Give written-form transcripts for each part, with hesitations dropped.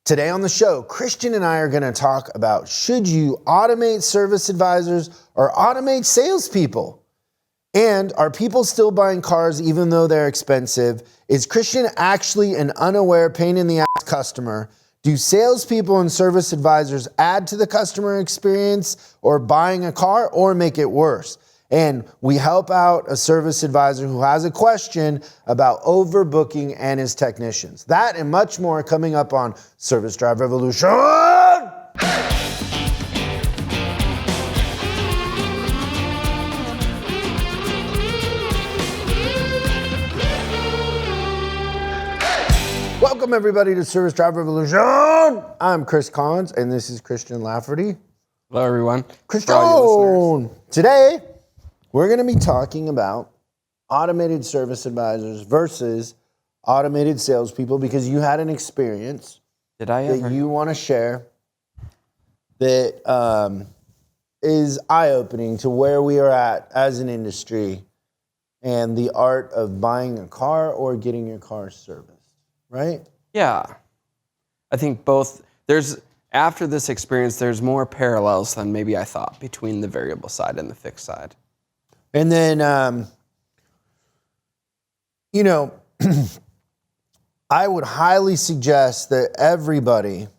Today on the show, Christian and I are going to talk about should you automate service advisors or automate salespeople? And are people still buying cars even though they're expensive? Is Christian actually an unaware pain in the ass customer? Do salespeople and service advisors add to the customer experience or buying a car or make it worse? And we help out a service advisor who has a question about overbooking and his technicians. That and much more coming up on Service Drive Revolution. Welcome everybody to Service Drive Revolution. I'm Chris Collins and this is Christian Lafferty. Hello everyone. Christian! Today, we're going to be talking about automated service advisors versus automated salespeople because you had an experience that you want to share that is eye-opening to where we are at as an industry and the art of buying a car or getting your car serviced, right? Yeah. I think after this experience, there's more parallels than maybe I thought between the variable side and the fixed side. And then, I would highly suggest that everybody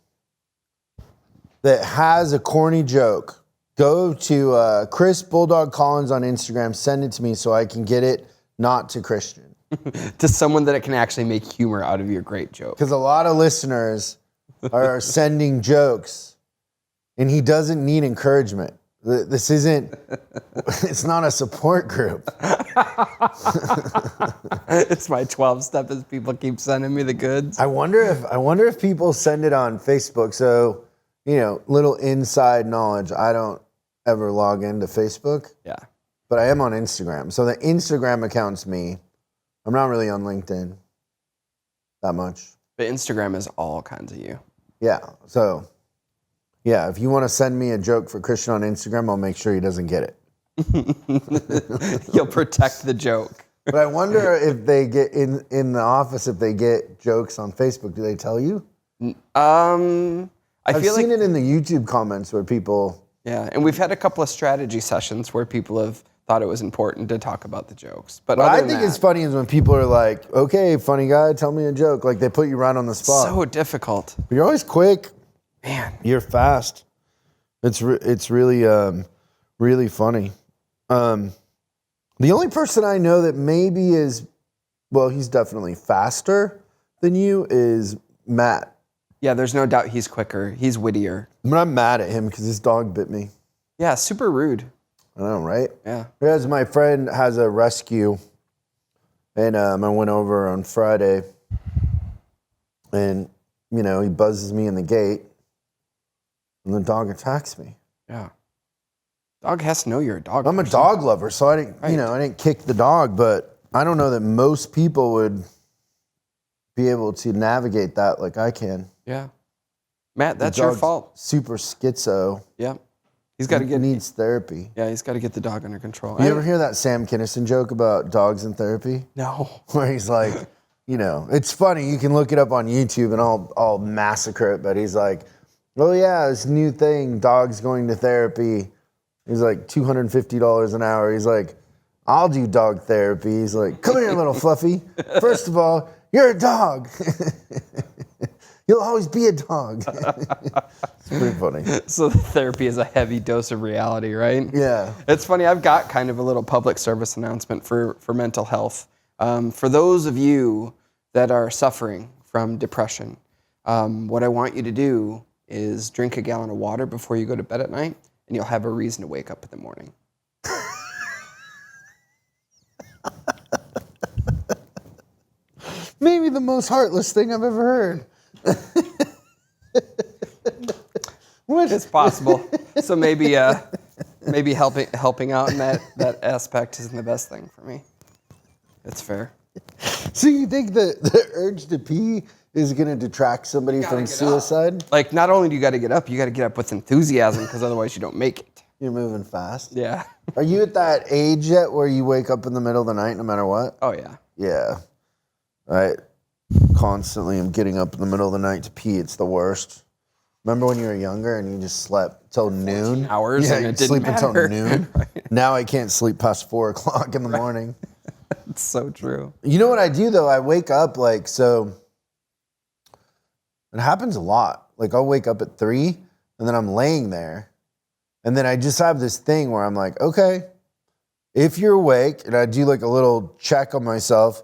that has a corny joke, go to Chris Bulldog Collins on Instagram, send it to me so I can get it not to Christian. To someone that can actually make humor out of your great joke. Because a lot of listeners are sending jokes, and he doesn't need encouragement. This isn't, it's not a support group. It's my 12-step as people keep sending me the goods. I wonder if people send it on Facebook. So, little inside knowledge. I don't ever log into Facebook. Yeah. But I am on Instagram. So the Instagram account's me. I'm not really on LinkedIn that much. But Instagram is all kinds of you. Yeah. So, yeah, if you want to send me a joke for Christian on Instagram, I'll make sure he doesn't get it. You'll protect the joke. But I wonder if they get in the office, if they get jokes on Facebook, do they tell you? I've seen it in the YouTube comments where people... Yeah, and we've had a couple of strategy sessions where people have thought it was important to talk about the jokes. But what I think is funny is when people are like, okay, funny guy, tell me a joke. Like they put you right on the spot. So difficult. But you're always quick. Man. You're fast. It's really, really funny. The only person I know that maybe is, well, he's definitely faster than you is Matt. Yeah, there's no doubt he's quicker. He's wittier. But I'm mad at him because his dog bit me. Yeah, super rude. I know, right? Yeah. Because my friend has a rescue, and I went over on Friday, and, he buzzes me in the gate, and the dog attacks me. Yeah. Dog has to know you're a dog I'm person. a dog lover, so I didn't, Right. I didn't kick the dog, but I don't know that most people would be able to navigate that like I can. Yeah. Matt, that's The your dog's fault. Super schizo. Yeah. He's got to get... needs therapy. Yeah, he's got to get the dog under control. You ever hear that Sam Kinison joke about dogs in therapy? No. Where he's like, it's funny. You can look it up on YouTube and I'll massacre it. But he's like, oh yeah, this new thing, dogs going to therapy. He's like $250 an hour. He's like, I'll do dog therapy. He's like, come here, little Fluffy. First of all, you're a dog. You'll always be a dog. It's pretty funny. So the therapy is a heavy dose of reality, right? Yeah. It's funny, I've got kind of a little public service announcement for mental health. For those of you that are suffering from depression, what I want you to do is drink a gallon of water before you go to bed at night, and you'll have a reason to wake up in the morning. Maybe the most heartless thing I've ever heard. It's possible. So maybe helping out in that aspect isn't the best thing for me. It's fair. So you think the urge to pee is going to detract somebody from suicide? Like, not only do you got to get up with enthusiasm, because otherwise you don't make it. You're moving fast. Yeah. Are you at that age yet where you wake up in the middle of the night no matter what? Oh, yeah. Yeah. All right. constantly am getting up in the middle of the night to pee. It's the worst. Remember when you were younger and you just slept till noon? Hours Yeah, and you it didn't sleep matter. until noon. Right. Now I can't sleep past 4 o'clock in the morning. It's so true. You know what I do though? I wake up so it happens a lot. Like I'll wake up at 3 and then I'm laying there. And then I just have this thing where I'm like, okay, if you're awake, and I do like a little check on myself,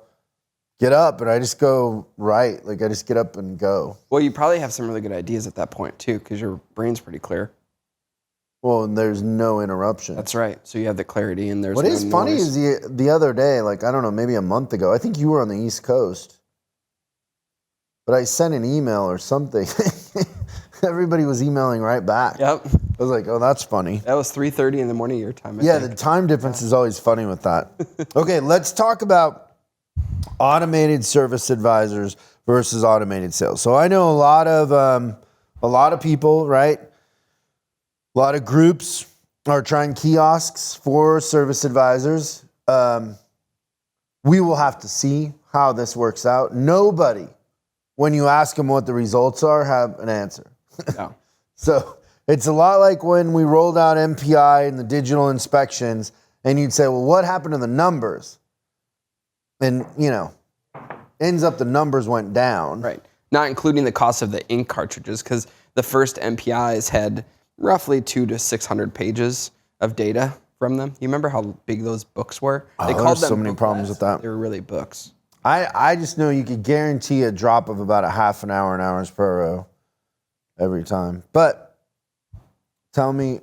get up, and I just go right. Like I just get up and go. Well, you probably have some really good ideas at that point too, because your brain's pretty clear. Well, and there's no interruption. That's right. So you have the clarity, and there's What no is funny noise. is the other day, like I don't know, maybe a month ago, I think you were on the East Coast, but I sent an email or something. Everybody was emailing right back. Yep. I was like, oh, that's funny. That was 3:30 in the morning your time. I Yeah, think. the time difference is always funny with that. Okay, let's talk about automated service advisors versus automated sales. So I know a lot of people, right? A lot of groups are trying kiosks for service advisors. We will have to see how this works out. Nobody, when you ask them what the results are, have an answer. No. So it's a lot like when we rolled out MPI and the digital inspections, and you'd say, well, what happened to the numbers? And, ends up the numbers went down. Right. Not including the cost of the ink cartridges, because the first MPIs had roughly 200 to 600 pages of data from them. You remember how big those books were? They called there's them so many problems booklets. with that. They were really books. I just know you could guarantee a drop of about a half an hour in hours per row every time. But tell me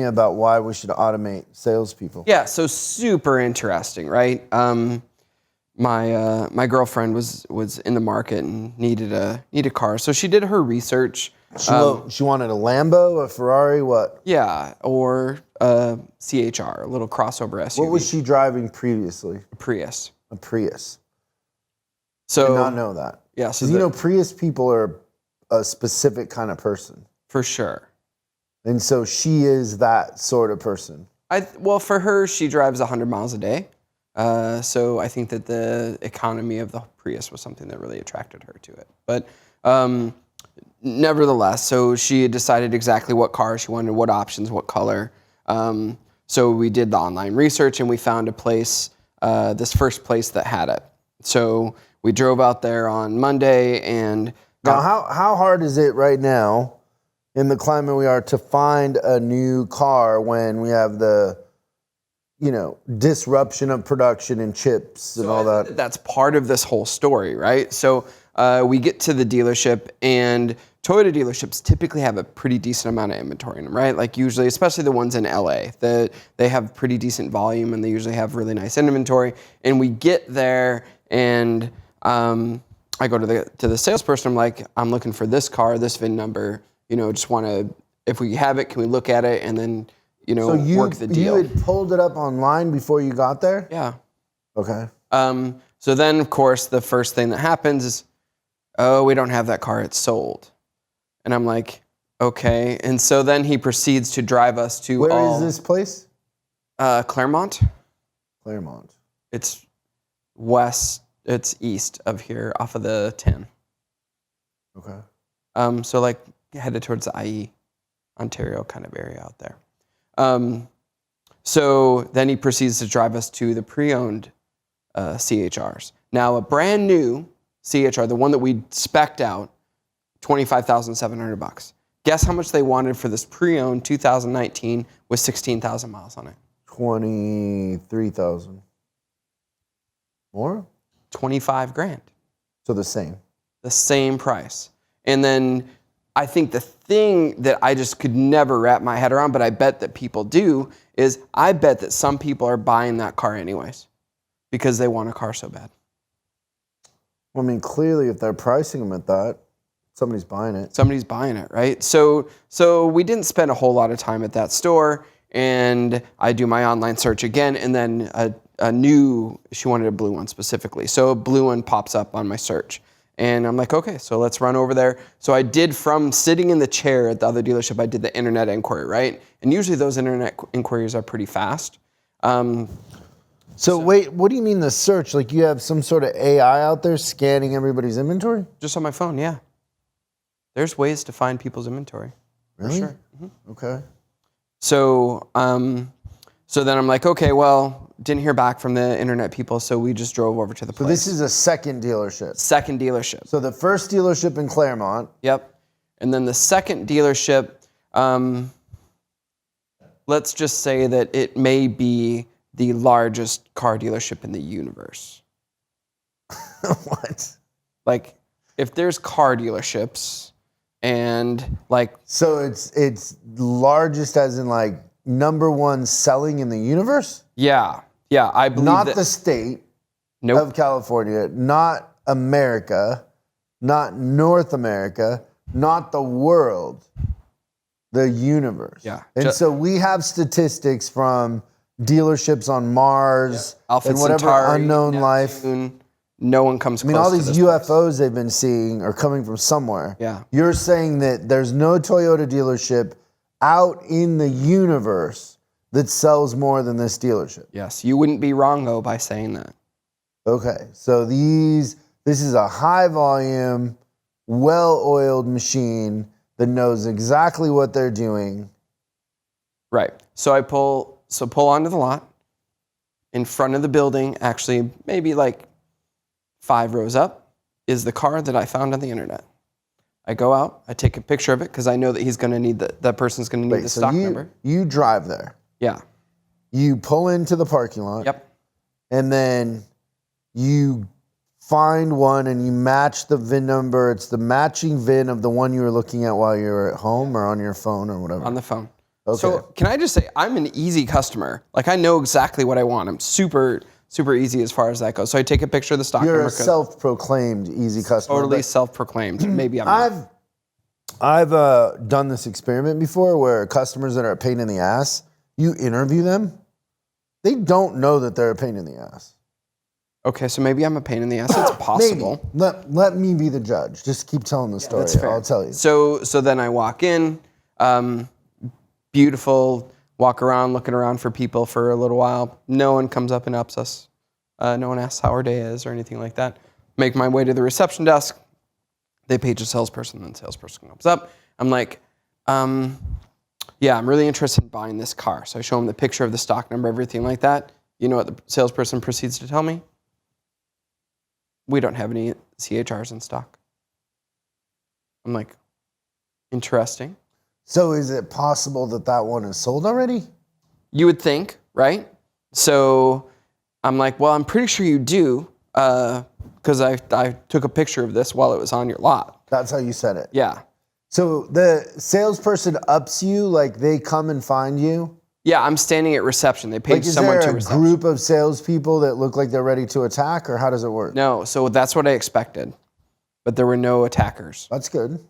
about why we should automate salespeople. Yeah, so super interesting, right? My girlfriend was in the market and needed a car, so she did her research. She wanted a Lambo, a Ferrari, what? Yeah, or a CHR, a little crossover SUV. What was she driving previously? A Prius. A Prius. So Did not know that. Yeah, so Because Prius people are a specific kind of person. for sure. And so she is that sort of person. Well, for her, she drives 100 miles a day. So I think that the economy of the Prius was something that really attracted her to it. But nevertheless, so she had decided exactly what car she wanted, what options, what color. So we did the online research and we found a place, this first place that had it. So we drove out there on Monday and Now, how hard is it right now in the climate we are to find a new car when we have the, disruption of production and chips and all that? That's part of this whole story, right? So we get to the dealership, and Toyota dealerships typically have a pretty decent amount of inventory in them, right? Like usually, especially the ones in LA, they have pretty decent volume, and they usually have really nice inventory. And we get there, and I go to the salesperson. I'm like, I'm looking for this car, this VIN number. Just want to, if we have it, can we look at it and then work the deal? You had pulled it up online before you got there? Yeah. Okay. So then, of course, the first thing that happens is, oh, we don't have that car, it's sold. And I'm like, okay. And so then he proceeds to drive us to Where is this place? Claremont. Claremont. It's east of here off of the 10. Okay. So like headed towards the IE, Ontario kind of area out there. So then he proceeds to drive us to the pre-owned CHRs. Now a brand new CHR, the one that we spec'd out, $25,700. Guess how much they wanted for this pre-owned 2019 with 16,000 miles on it? 23,000. More? 25 grand. So the same. The same price. And then I think the thing that I just could never wrap my head around, but I bet that people do, is I bet that some people are buying that car anyways because they want a car so bad. Well, clearly, if they're pricing them at that, somebody's buying it. Somebody's buying it, right? So we didn't spend a whole lot of time at that store, and I do my online search again, and then she wanted a blue one specifically. So a blue one pops up on my search. And I'm like, okay, so let's run over there. So I did, from sitting in the chair at the other dealership, I did the internet inquiry, right? And usually those internet inquiries are pretty fast. So wait, what do you mean the search? Like you have some sort of AI out there scanning everybody's inventory? Just on my phone, yeah. There's ways to find people's inventory. Really? For sure. Okay. So, so then I'm like, okay, well, didn't hear back from the internet people, so we just drove over to the place. So this is a second dealership. Second dealership. So the first dealership in Claremont. Yep. And then the second dealership, let's just say that it may be the largest car dealership in the universe. What? Like, if there's car dealerships and like... So it's largest as in like number one selling in the universe? Yeah. Yeah, I believe Not that... the state Nope. of California, not America, not North America, not the world, the universe. Yeah. And so we have statistics from dealerships on Mars Alpha and whatever Centauri, unknown life. Neptune, no one comes I mean, close all to these this UFOs they've been seeing are coming from somewhere. Yeah. You're saying that there's no Toyota dealership out in the universe that sells more than this dealership. Yes, you wouldn't be wrong, though, by saying that. Okay, so this is a high volume, well-oiled machine that knows exactly what they're doing. Right. So I pull onto the lot. In front of the building, actually maybe like 5 rows up, is the car that I found on the internet. I go out, I take a picture of it because I know that he's going to need that person's going to need the stock number. You drive there. Yeah. You pull into the parking lot. Yep. And then you find one and you match the VIN number. It's the matching VIN of the one you were looking at while you were at home or on your phone or whatever. On the phone. Okay. So can I just say, I'm an easy customer. Like, I know exactly what I want. I'm super, super easy as far as that goes. So I take a picture of the stock number. You're a self-proclaimed easy customer. Totally self-proclaimed. Maybe I'm not. I've done this experiment before where customers that are a pain in the ass, you interview them. They don't know that they're a pain in the ass. Okay, so maybe I'm a pain in the ass. It's possible. Maybe. Let me be the judge. Just keep telling the story. That's fair. I'll tell you. So then I walk in, beautiful, walk around, looking around for people for a little while. No one comes up and ups us. No one asks how our day is or anything like that. Make my way to the reception desk. They page a salesperson, then the salesperson comes up. I'm like, yeah, I'm really interested in buying this car. So I show them the picture of the stock number, everything like that. You know what the salesperson proceeds to tell me? We don't have any CHRs in stock. I'm like, interesting. So is it possible that that one is sold already? You would think, right? So I'm like, well, I'm pretty sure you do, because I took a picture of this while it was on your lot. That's how you said it. Yeah. So the salesperson ups you, like they come and find you? Yeah, I'm standing at reception. They page Like, is someone there to a reception. group of salespeople that look like they're ready to attack, or how does it work? No, so that's what I expected, but there were no attackers. That's good.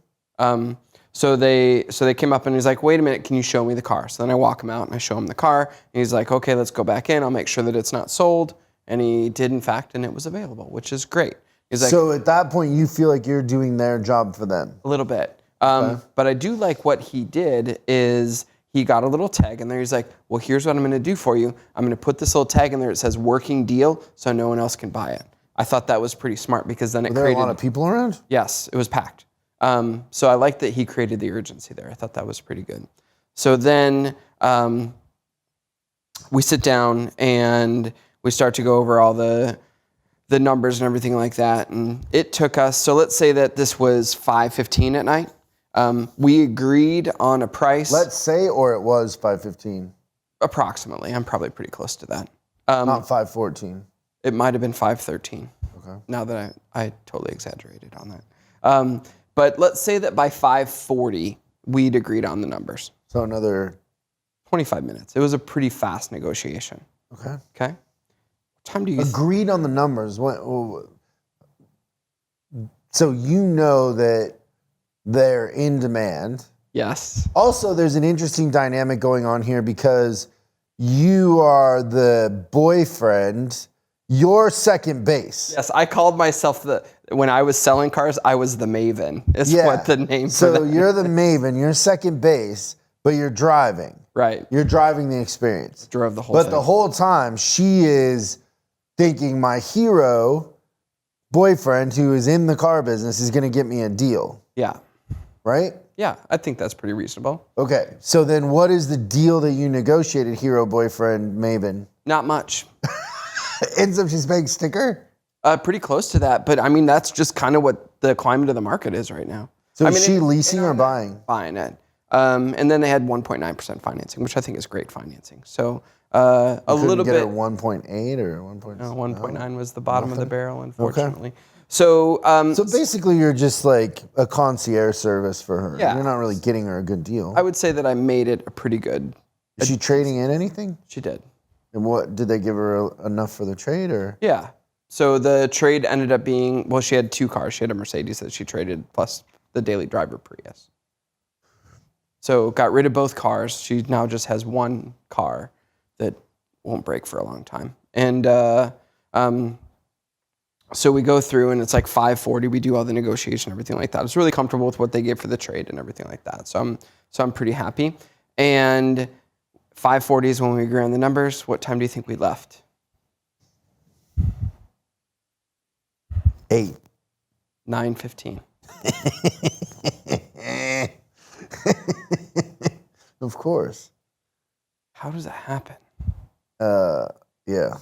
So they came up and he's like, wait a minute, can you show me the car? So then I walk him out and I show him the car. And he's like, okay, let's go back in. I'll make sure that it's not sold. And he did, in fact, and it was available, which is great. He's like, So at that point, you feel like you're doing their job for them. a little bit. But I do like what he did is he got a little tag in there. He's like, well, here's what I'm going to do for you. I'm going to put this little tag in there. It says working deal, so no one else can buy it. I thought that was pretty smart because then it Were there created... a lot of people around? Yes, it was packed. So I like that he created the urgency there. I thought that was pretty good. So then we sit down and we start to go over all the numbers and everything like that. And it took us, so let's say that this was 5:15 at night. We agreed on a price. Let's say, or it was 5:15. Approximately. I'm probably pretty close to that. Not 5:14. It might have been 5:13. Okay. Now that I totally exaggerated on that. But let's say that by 5:40, we'd agreed on the numbers. So another 25 minutes. It was a pretty fast negotiation. Okay. Okay? What time do you... Agreed on the numbers. So you know that they're in demand. Yes. Also, there's an interesting dynamic going on here because you are the boyfriend, you're second base. Yes, I called myself when I was selling cars, I was the Maven. Is what the name for So that. you're the Maven, you're second base, But you're driving. Right. You're driving the experience. Drove the whole But thing. the whole time, she is thinking my hero boyfriend who is in the car business is going to get me a deal. Yeah. Right? Yeah, I think that's pretty reasonable. Okay. So then what is the deal that you negotiated, hero boyfriend Maven? Not much. Ends up she's paying sticker? Pretty close to that. But I mean, that's just kind of what the climate of the market is right now. So I is mean, she leasing or buying? Buying it. And then they had 1.9% financing, which I think is great financing. So a little Get bit. her 1.8 or 1.9? No, 1.9 was the bottom of the barrel, unfortunately. Okay. So, so basically, you're just like a concierge service for her. Yeah. You're not really getting her a good deal. I would say that I made it a pretty good. Is she trading in anything? She did. And what did they give her enough for the trade, or? Yeah. So the trade ended up being, well, she had 2 cars. She had a Mercedes that she traded plus the daily driver Prius. So got rid of both cars. She now just has 1 car that won't break for a long time. And so we go through and it's like $540. We do all the negotiation, everything like that. I was really comfortable with what they gave for the trade and everything like that. So I'm pretty happy. And $540 is when we agree on the numbers. What time do you think we left? 8. 9:15. Of course. How does that happen? Yeah.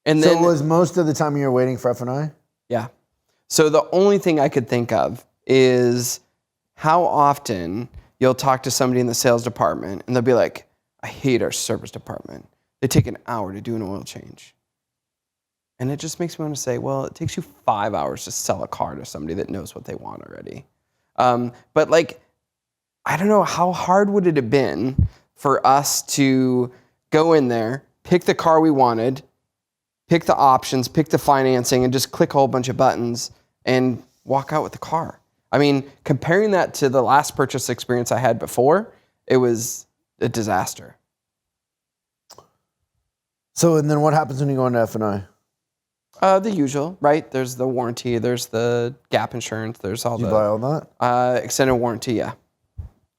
And So then was most of the time you were waiting for F&I? yeah. So the only thing I could think of is how often you'll talk to somebody in the sales department and they'll be like, I hate our service department. They take an hour to do an oil change. And it just makes me want to say, well, it takes you 5 hours to sell a car to somebody that knows what they want already. But like, I don't know, how hard would it have been for us to go in there, pick the car we wanted, pick the options, pick the financing, and just click a whole bunch of buttons and walk out with the car. I mean, comparing that to the last purchase experience I had before, it was a disaster. So, and then what happens when you go into F&I? The usual, right? There's the warranty, there's the gap insurance, there's all Did you buy all that? extended warranty, yeah.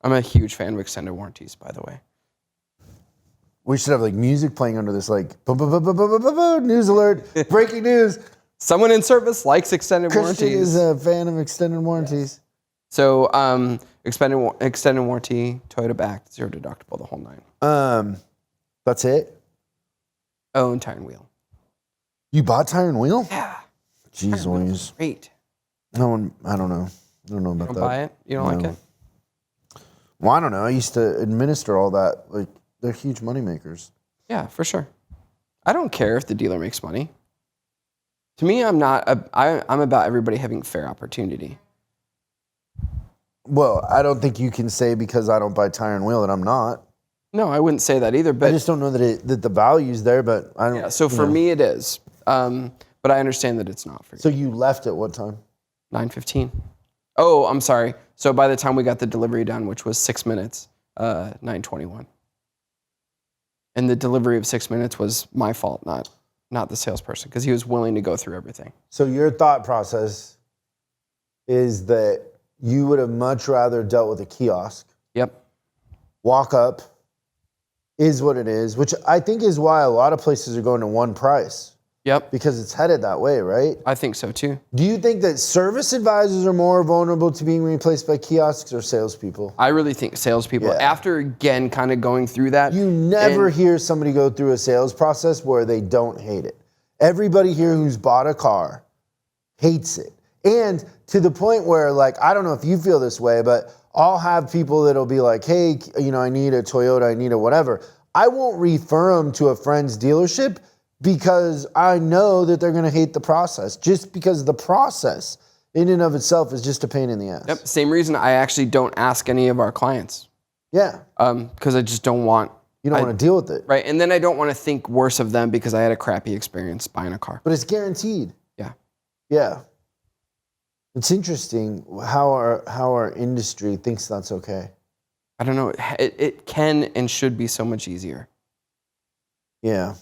I'm a huge fan of extended warranties, by the way. We should have like music playing under this, like news alert, breaking news. Someone in service likes extended Christian warranties. is a fan of extended warranties. So extended warranty, Toyota backed, 0 deductible, the whole 9. That's it? Oh, and tire and wheel. You bought tire and wheel? Yeah. Jeez Louise. Great. No one, I don't know. I don't know about You don't that. buy it? You don't like it? Well, I don't know. I used to administer all that. Like, they're huge money makers. Yeah, for sure. I don't care if the dealer makes money. To me, I'm about everybody having fair opportunity. Well, I don't think you can say because I don't buy tire and wheel that I'm not. No, I wouldn't say that either. But I just don't know that the value's there, but I don't. yeah, so for me it is. But I understand that it's not for you. So you left at what time? 9:15. Oh, I'm sorry. So by the time we got the delivery done, which was 6 minutes, 9:21. And the delivery of 6 minutes was my fault, not the salesperson, because he was willing to go through everything. So your thought process is that you would have much rather dealt with a kiosk. Yep. Walk up is what it is, which I think is why a lot of places are going to one price. Yep. Because it's headed that way, right? I think so too. Do you think that service advisors are more vulnerable to being replaced by kiosks or salespeople? I really think salespeople, Yeah. after again kind of going through that. You never hear somebody go through a sales process where they don't hate it. Everybody here who's bought a car hates it. And to the point where, like, I don't know if you feel this way, but I'll have people that'll be like, hey, I need a Toyota, I need a whatever. I won't refer them to a friend's dealership because I know that they're going to hate the process, just because the process in and of itself is just a pain in the ass. Yep. Same reason I actually don't ask any of our clients. Yeah. Because I just don't want. You don't want to deal with it. Right. And then I don't want to think worse of them because I had a crappy experience buying a car. But it's guaranteed. Yeah. Yeah. It's interesting how our industry thinks that's okay. I don't know. It can and should be so much easier. Yeah.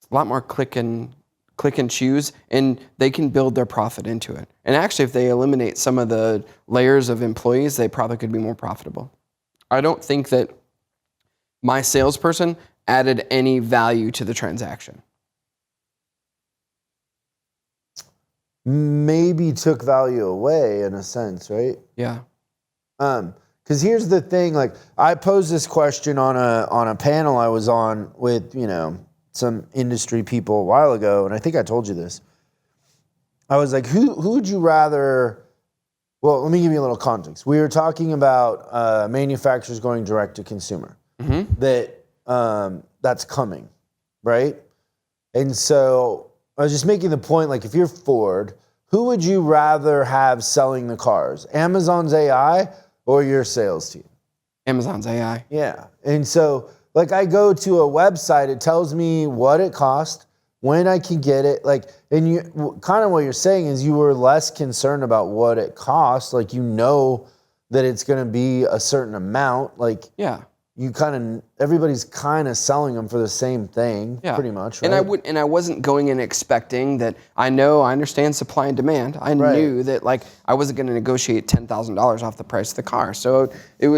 A lot more click and choose, and they can build their profit into it. And actually, if they eliminate some of the layers of employees, they probably could be more profitable. I don't think that my salesperson added any value to the transaction. Maybe took value away in a sense, right? Yeah. Because here's the thing, like I posed this question on a panel I was on with, some industry people a while ago, and I think I told you this. I was like, who would you rather? Well, let me give you a little context. We were talking about manufacturers going direct to consumer. That's coming, right? And so I was just making the point, like if you're Ford, who would you rather have selling the cars? Amazon's AI or your sales team? Amazon's AI. Yeah. And so like I go to a website, it tells me what it cost, when I can get it. Like, and you kind of what you're saying is you were less concerned about what it costs. Like, that it's going to be a certain amount. Like, yeah. Everybody's kind of selling them for the same thing, pretty much, right? And I wasn't going in expecting that. I understand supply and demand. I knew that like I wasn't going to negotiate $10,000 off the price of the car. So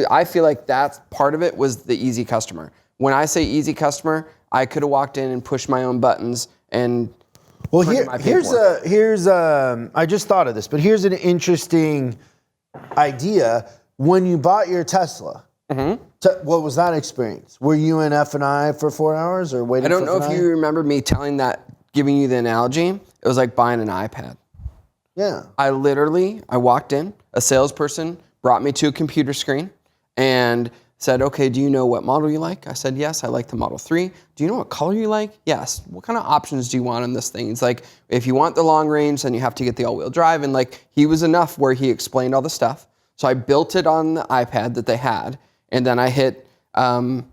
I feel like that's part of it was the easy customer. When I say easy customer, I could have walked in and pushed my own buttons and here's I just thought of this, but here's an interesting idea. When you bought your Tesla. Mm-hmm. What was that experience? Were you in F&I for 4 hours or waiting for I don't know if you remember me giving you the analogy. It was like buying an iPad. Yeah. I walked in, a salesperson brought me to a computer screen and said, okay, do you know what model you like? I said, yes, I like the Model 3. Do you know what color you like? Yes. What kind of options do you want on this thing? It's like, if you want the long range, then you have to get the all-wheel drive. And like, he was enough where he explained all the stuff. So I built it on the iPad that they had. And then I hit a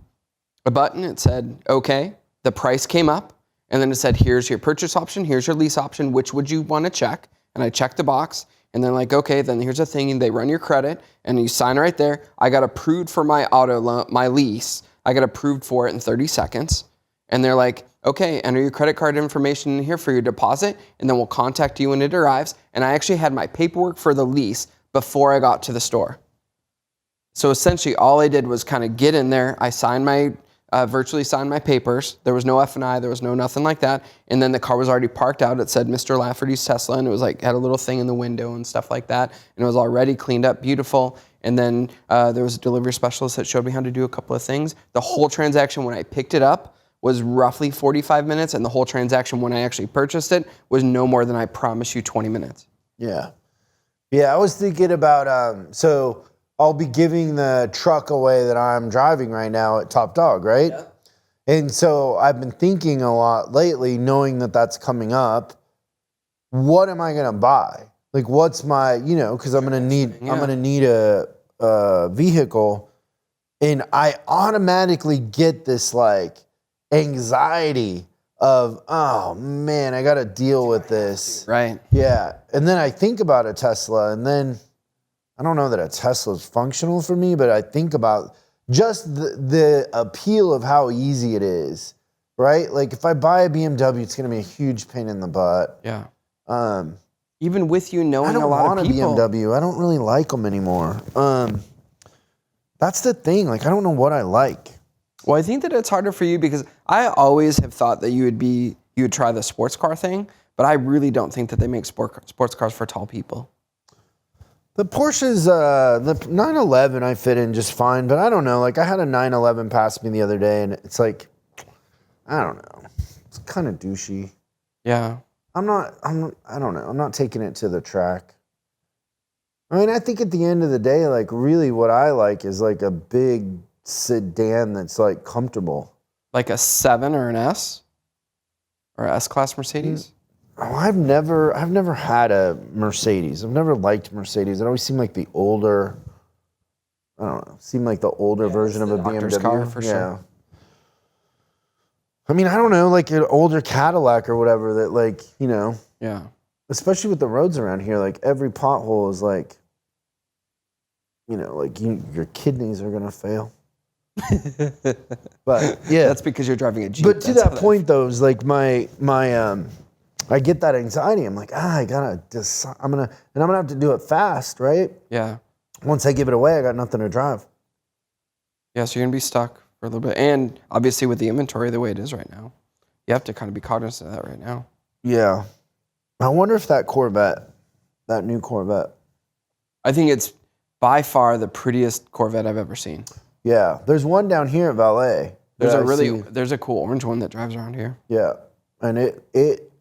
button. It said, okay. The price came up. And then it said, here's your purchase option. Here's your lease option. Which would you want to check? And I checked the box. And then like, okay, then here's a thing. And they run your credit. And you sign right there. I got approved for my auto loan, my lease. I got approved for it in 30 seconds. And they're like, okay, enter your credit card information in here for your deposit. And then we'll contact you when it arrives. And I actually had my paperwork for the lease before I got to the store. So essentially, all I did was kind of get in there. I virtually signed my papers. There was no F&I. There was no nothing like that. And then the car was already parked out. It said Mr. Lafferty's Tesla, and it was like had a little thing in the window and stuff like that. And it was already cleaned up, beautiful. And then there was a delivery specialist that showed me how to do a couple of things. The whole transaction when I picked it up was roughly 45 minutes, and the whole transaction when I actually purchased it was no more than I promise you 20 minutes. Yeah. Yeah, I was thinking about so I'll be giving the truck away that I'm driving right now at Top Dog, right? Yeah. And so I've been thinking a lot lately, knowing that that's coming up. What am I going to buy? Like, what's my, because I'm going to need a vehicle, and I automatically get this like anxiety of, oh man, I got to deal with this. Right. Yeah. And then I think about a Tesla, and then I don't know that a Tesla is functional for me, but I think about just the appeal of how easy it is, right? Like if I buy a BMW, it's going to be a huge pain in the butt. Yeah. Even with you knowing a lot of people. I don't want a BMW. I don't really like them anymore. That's the thing. Like I don't know what I like. Well, I think that it's harder for you because I always have thought that you would try the sports car thing, but I really don't think that they make sports cars for tall people. The Porsche's, the 911 I fit in just fine, but I don't know. Like I had a 911 pass me the other day, and it's like, I don't know. It's kind of douchey. Yeah. I don't know. I'm not taking it to the track. I mean, I think at the end of the day, like really what I like is like a big sedan that's like comfortable. Like a 7 or an S? Or S-Class Mercedes? Oh, I've never had a Mercedes. I've never liked Mercedes. It always seemed like the older, I don't know, seemed like the older version of a BMW. Car for sure. I mean, I don't know, like an older Cadillac or whatever that like, Yeah. Especially with the roads around here, like every pothole is like, like your kidneys are going to fail. But yeah. That's because you're driving a Jeep. But to that point though, is like my I get that anxiety. I'm like, I gotta decide. I'm gonna have to do it fast, right? Yeah. Once I give it away, I got nothing to drive. Yeah, so you're gonna be stuck for a little bit, and obviously with the inventory the way it is right now, you have to kind of be cognizant of that right now. Yeah. I wonder if that Corvette, that new Corvette. I think it's by far the prettiest Corvette I've ever seen. Yeah. There's one down here at Valet. There's a cool orange one that drives around here. Yeah. And it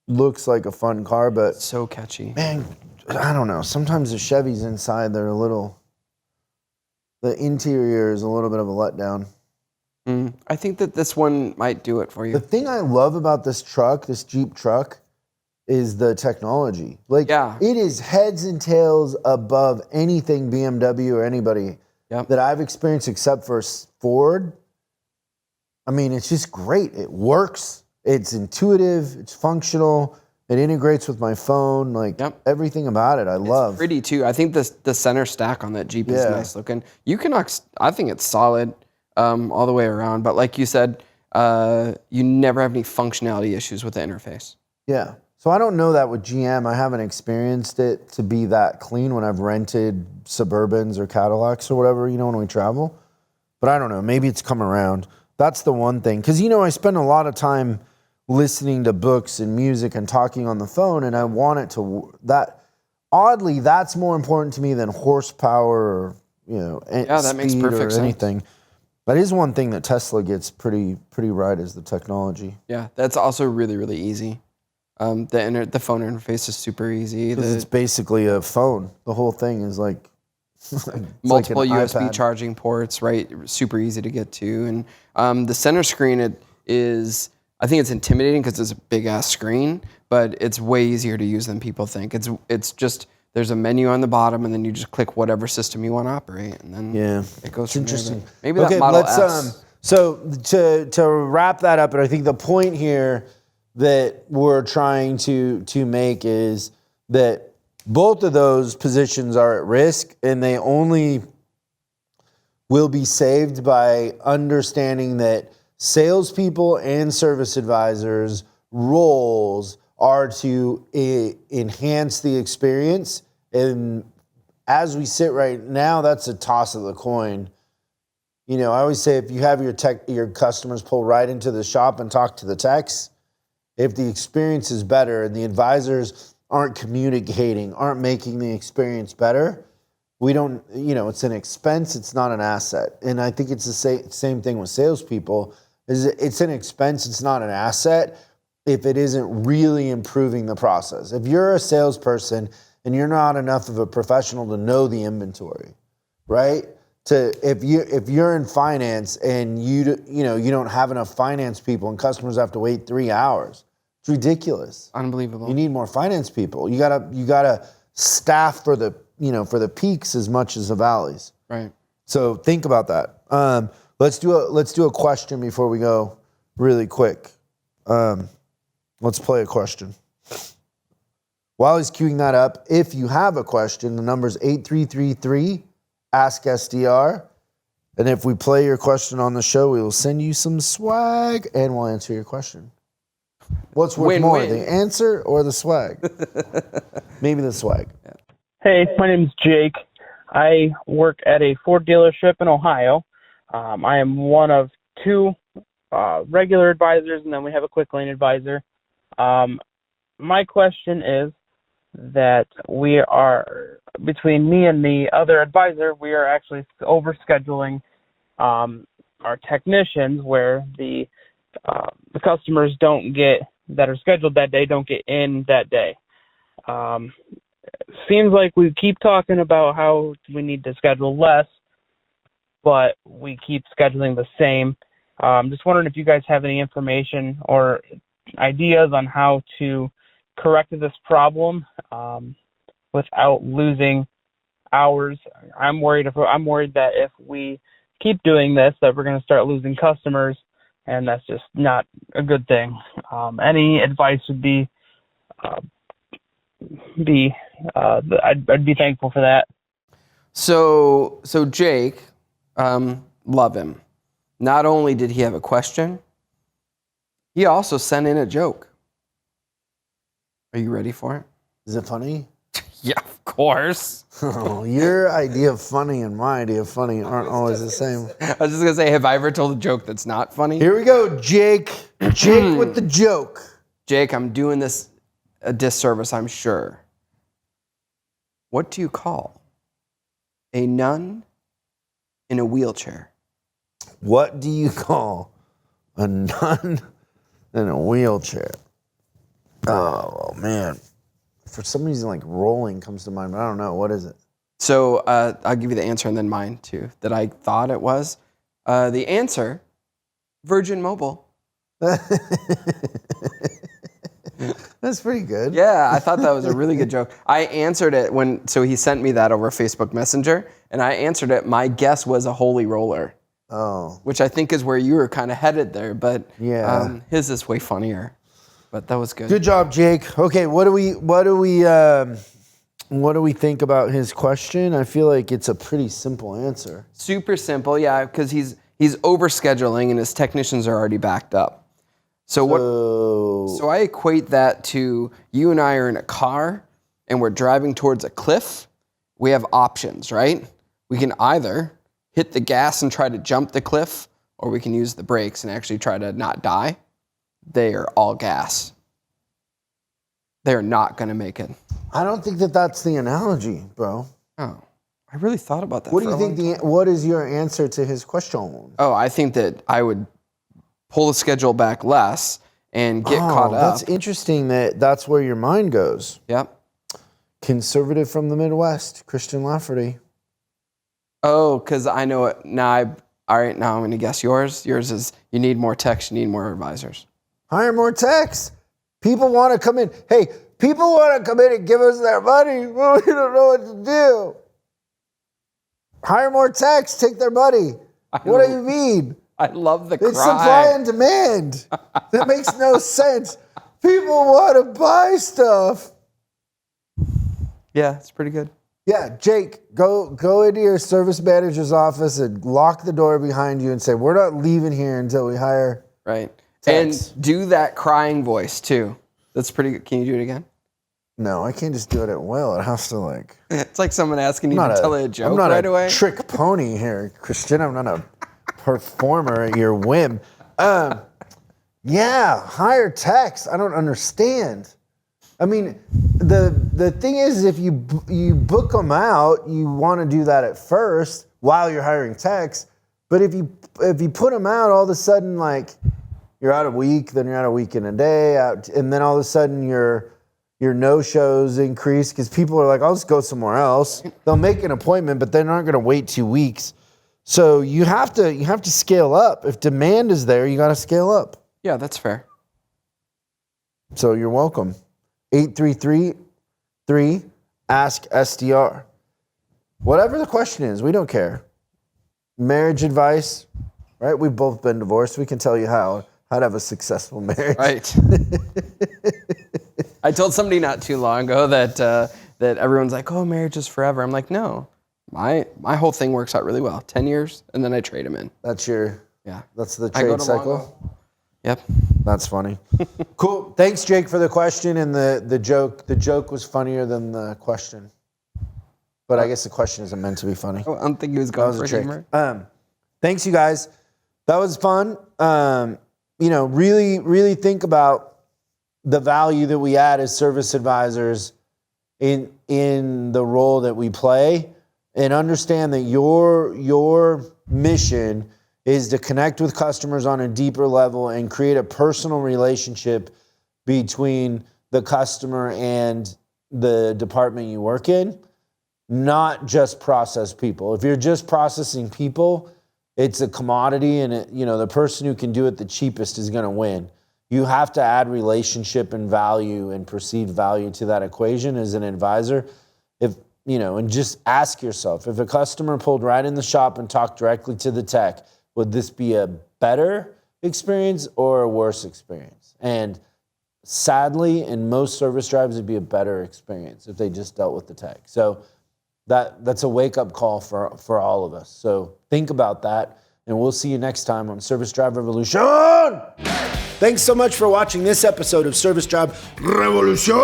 looks like a fun car, but So catchy. man, I don't know. Sometimes the Chevys inside, the interior is a little bit of a letdown. I think that this one might do it for you. The thing I love about this truck, this Jeep truck, is the technology. Like, it is heads and tails above anything BMW or anybody that I've experienced except for Ford. I mean, it's just great. It works. It's intuitive. It's functional. It integrates with my phone. Like, everything about it, I love. It's pretty, too. I think the center stack on that Jeep is nice looking. I think it's solid all the way around. But like you said, you never have any functionality issues with the interface. Yeah. So I don't know that with GM. I haven't experienced it to be that clean when I've rented Suburbans or Cadillacs or whatever, when we travel. But I don't know. Maybe it's come around. That's the one thing. Because, I spend a lot of time listening to books and music and talking on the phone, and I want it to oddly, that's more important to me than horsepower or, that makes perfect anything. sense. That is one thing that Tesla gets pretty right, is the technology. Yeah, that's also really, really easy. The phone interface is super easy. It's basically a phone. The whole thing is like multiple like USB iPad. charging ports, right? Super easy to get to. And the center screen, I think it's intimidating because it's a big ass screen, but it's way easier to use than people think. It's just, there's a menu on the bottom, and then you just click whatever system you want to operate, and then it goes. It's interesting. Maybe that Model S. So to wrap that up, and I think the point here that we're trying to make is that both of those positions are at risk, and they only will be saved by understanding that salespeople and service advisors' roles are to enhance the experience. And as we sit right now, that's a toss of the coin. I always say, if you have your customers pull right into the shop and talk to the techs, if the experience is better and the advisors aren't communicating, aren't making the experience better, we don't, it's an expense, it's not an asset. And I think it's the same thing with salespeople. It's an expense, it's not an asset if it isn't really improving the process. If you're a salesperson and you're not enough of a professional to know the inventory, right? If you're in finance and you don't have enough finance people and customers have to wait 3 hours, it's ridiculous. Unbelievable. You need more finance people. You gotta staff for the peaks as much as the valleys. Right. So think about that. Let's do a question before we go really quick. Let's play a question. While he's queuing that up, if you have a question, the number's 8333 Ask SDR. And if we play your question on the show, we will send you some swag and we'll answer your question. What's worth more, the answer or the swag? Maybe the swag. Hey, my name's Jake. I work at a Ford dealership in Ohio. I am one of two regular advisors, and then we have a quick lane advisor. My question is that we are, between me and the other advisor, we are actually overscheduling our technicians, where the customers that are scheduled that day don't get in that day. Seems like we keep talking about how we need to schedule less, but we keep scheduling the same. Just wondering if you guys have any information or ideas on how to correct this problem without losing hours. I'm worried that if we keep doing this, that we're going to start losing customers, and that's just not a good thing. Any advice would be I'd be thankful for that. So Jake, love him. Not only did he have a question, he also sent in a joke. Are you ready for it? Is it funny? Yeah, of course. Oh, your idea of funny and my idea of funny aren't always the same. I was just gonna say, have I ever told a joke that's not funny? Here we go, Jake. Jake with the joke. Jake, I'm doing this a disservice, I'm sure. What do you call a nun in a wheelchair? What do you call a nun in a wheelchair? Oh, man. For some reason, like rolling comes to mind, but I don't know. What is it? So I'll give you the answer and then mine too, that I thought it was. The answer, Virgin Mobile. That's pretty good. Yeah, I thought that was a really good joke. I answered it so he sent me that over Facebook Messenger, and I answered it. My guess was a holy roller. Oh. Which I think is where you were kind of headed there, but yeah. His is way funnier. But that was good. Good job, Jake. Okay, what do we think about his question? I feel like it's a pretty simple answer. Super simple, yeah, because he's overscheduling and his technicians are already backed up. So I equate that to you and I are in a car and we're driving towards a cliff. We have options, right? We can either hit the gas and try to jump the cliff, or we can use the brakes and actually try to not die. They are all gas. They're not going to make it. I don't think that's the analogy, bro. Oh, I really thought about that. What do you think what is your answer to his question? Oh, I think that I would pull the schedule back less and get caught up. That's interesting that's where your mind goes. Yep. Conservative from the Midwest, Christian Lafferty. Oh, because I know it. All right, now I'm going to guess yours. Yours is you need more techs, you need more advisors. Hire more techs. People want to come in. Hey, people want to come in and give us their money, but we don't know what to do. Hire more techs, take their money. What do you mean? I love the cry. It's supply and demand. That makes no sense. People want to buy stuff. Yeah, it's pretty good. Yeah, Jake, go into your service manager's office and lock the door behind you and say, we're not leaving here until we hire right. techs. And do that crying voice too. That's pretty good. Can you do it again? No, I can't just do it at will. It has to like... It's like someone asking you to tell a joke right away. I'm not a trick pony here, Christian. I'm not a performer at your whim. Yeah, hire techs. I don't understand. I mean, the thing is, if you book them out, you want to do that at first while you're hiring techs. But if you put them out, all of a sudden, like you're out a week, then you're out a week and a day, and then all of a sudden your no-shows increase because people are like, I'll just go somewhere else. They'll make an appointment, but they're not going to wait 2 weeks. So you have to scale up. If demand is there, you got to scale up. Yeah, that's fair. So you're welcome. 833-3-ASK-SDR. Whatever the question is, we don't care. Marriage advice, right? We've both been divorced. We can tell you how to have a successful marriage. Right. I told somebody not too long ago that everyone's like, oh, marriage is forever. I'm like, no. My whole thing works out really well. 10 years, and then I trade them in. That's the trade cycle? Yep. That's funny. Cool. Thanks, Jake, for the question and the joke. The joke was funnier than the question. But I guess the question isn't meant to be funny. I don't think he was going for humor. Thanks, you guys. That was fun. Really, really think about the value that we add as service advisors in the role that we play, and understand that your mission is to connect with customers on a deeper level and create a personal relationship between the customer and the department you work in, not just process people. If you're just processing people, it's a commodity, and the person who can do it the cheapest is going to win. You have to add relationship and value and perceived value to that equation as an advisor. And just ask yourself, if a customer pulled right in the shop and talked directly to the tech, would this be a better experience or a worse experience? And sadly, in most service drives, it'd be a better experience if they just dealt with the tech. So that's a wake-up call for all of us. So think about that, and we'll see you next time on Service Drive Revolution. Thanks so much for watching this episode of Service Drive Revolution.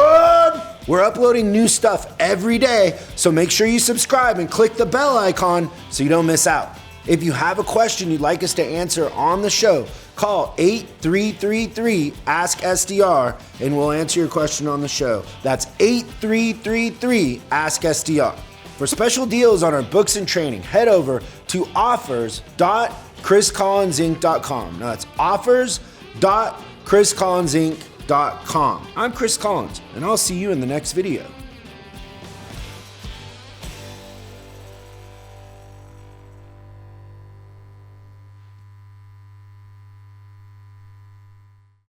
We're uploading new stuff every day, so make sure you subscribe and click the bell icon so you don't miss out. If you have a question you'd like us to answer on the show, call 8333-ASK-SDR and we'll answer your question on the show. That's 8333-ASK-SDR. For special deals on our books and training, head over to offers.chriscollinsinc.com. Now that's offers.chriscollinsinc.com. I'm Chris Collins, and I'll see you in the next video.